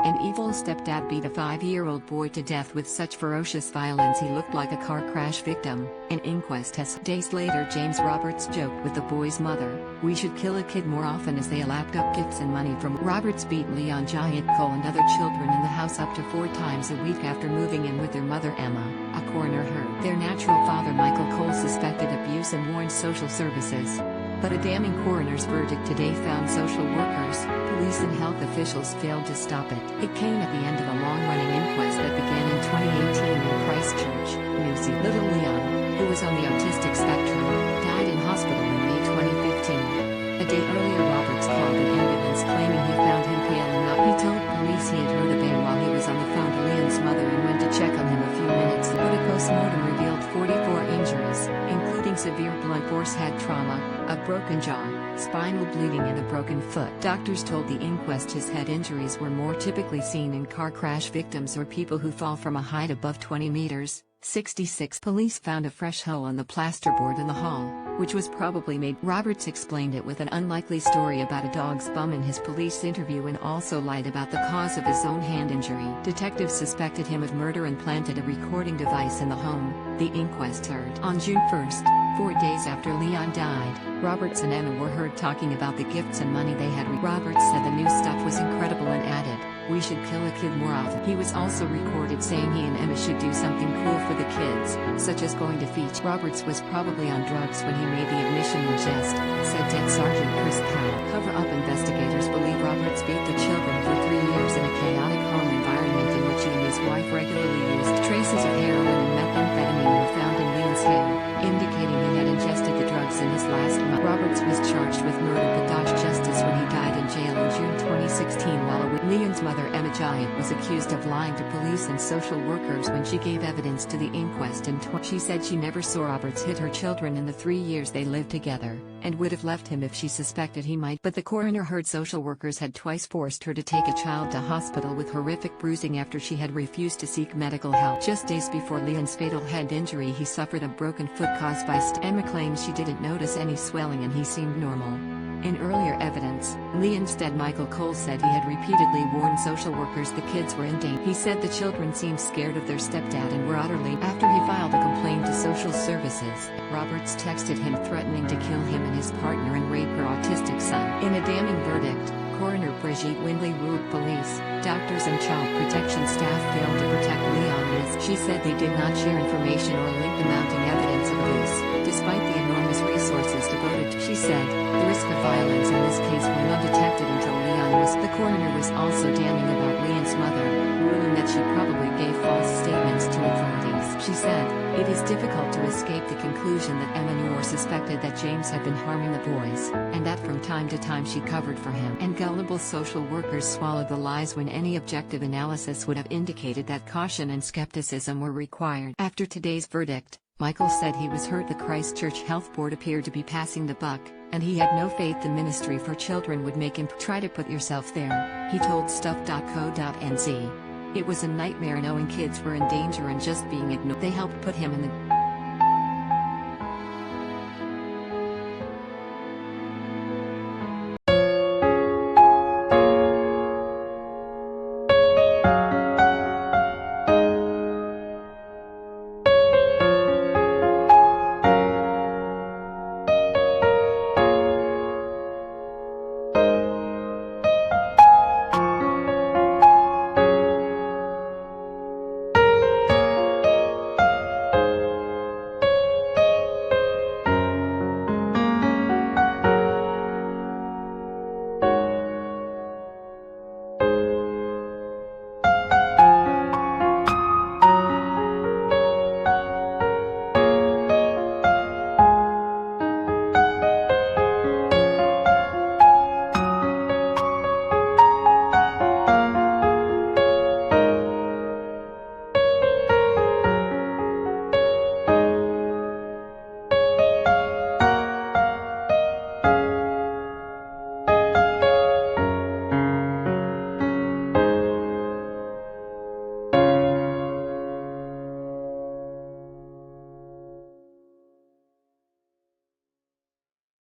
An evil stepdad beat a 5-year-old boy to death with such ferocious violence he looked like a car crash victim. An inquest has. Days later, James Roberts joked with the boy's mother, "We should kill a kid more often," as they lapped up gifts and money from Roberts. Beat Leon Jayet-Cole and other children in the house up to 4 times a week after moving in with their mother Emma. A coroner heard their natural father Michael Cole suspected abuse and warned social services. But a damning coroner's verdict today found social workers, police and health officials failed to stop it. It came at the end of a long-running inquest that began in 2018 in Christchurch, New Zealand. Little Leon, who was on the autistic spectrum, died in hospital in May 2015. A day earlier, Roberts called an ambulance claiming he found him pale and not. He told police he had heard a bang while he was on the phone to Leon's mother and went to check on him a few minutes. But a post-mortem revealed 44 injuries, including severe blunt force head trauma, a broken jaw, spinal bleeding and a broken foot. Doctors told the inquest his head injuries were more typically seen in car crash victims or people who fall from a height above 20 meters. 66. Police found a fresh hole in the plasterboard in the hall, which was probably made. Roberts explained it with an unlikely story about a dog's bum in his police interview and also lied about the cause of his own hand injury. Detectives suspected him of murder and planted a recording device in the home, the inquest heard. On June 1st, 4 days after Leon died, Roberts and Emma were heard talking about the gifts and money they had. Roberts said the new stuff was incredible and added, "We should kill a kid more often." He was also recorded saying he and Emma should do something cool for the kids, such as going to Fiji. Roberts was probably on drugs when he made the admission in jest, said Det Sgt Chris Power. Cover-up investigators believe Roberts beat the children for 3 years in a chaotic home environment in which he and his wife regularly used. Traces of heroin and methamphetamine were found in Leon's hair, indicating he had ingested the drugs in his last month. Roberts was charged with murder but dodged justice when he died in jail in June 2016 while a Leon's mother Emma Jayet was accused of lying to police and social workers when she gave evidence to the inquest in She said she never saw Roberts hit her children in the 3 years they lived together, and would have left him if she suspected he might. But the coroner heard social workers had twice forced her to take a child to hospital with horrific bruising after she had refused to seek medical help. Just days before Leon's fatal head injury, he suffered a broken foot caused by Emma claims she didn't notice any swelling and he seemed normal. In earlier evidence, Leon's dad Michael Cole said he had repeatedly warned social workers the kids were in danger. He said the children seemed scared of their stepdad and were utterly. After he filed a complaint to social services, Roberts texted him threatening to kill him and his partner and rape her autistic son. In a damning verdict, Coroner Brigitte Windley ruled police, doctors and child protection staff failed to protect Leon as she said they did not share information or link the mounting evidence of abuse, despite the enormous resources devoted to. She said, the risk of violence in this case went undetected until Leon was. The coroner was also damning about Leon's mother, ruling that she probably gave false statements to authorities. She said, it is difficult to escape the conclusion that Emma knew or suspected that James had been harming the boys, and that from time to time she covered for him. And gullible social workers swallowed the lies when any objective analysis would have indicated that caution and skepticism were required. After today's verdict, Michael said he was hurt. The Christchurch Health Board appeared to be passing the buck, and he had no faith the Ministry for Children would make him try to put yourself there, he told stuff.co.nz. It was a nightmare knowing kids were in danger and just being ignored. They helped put him in the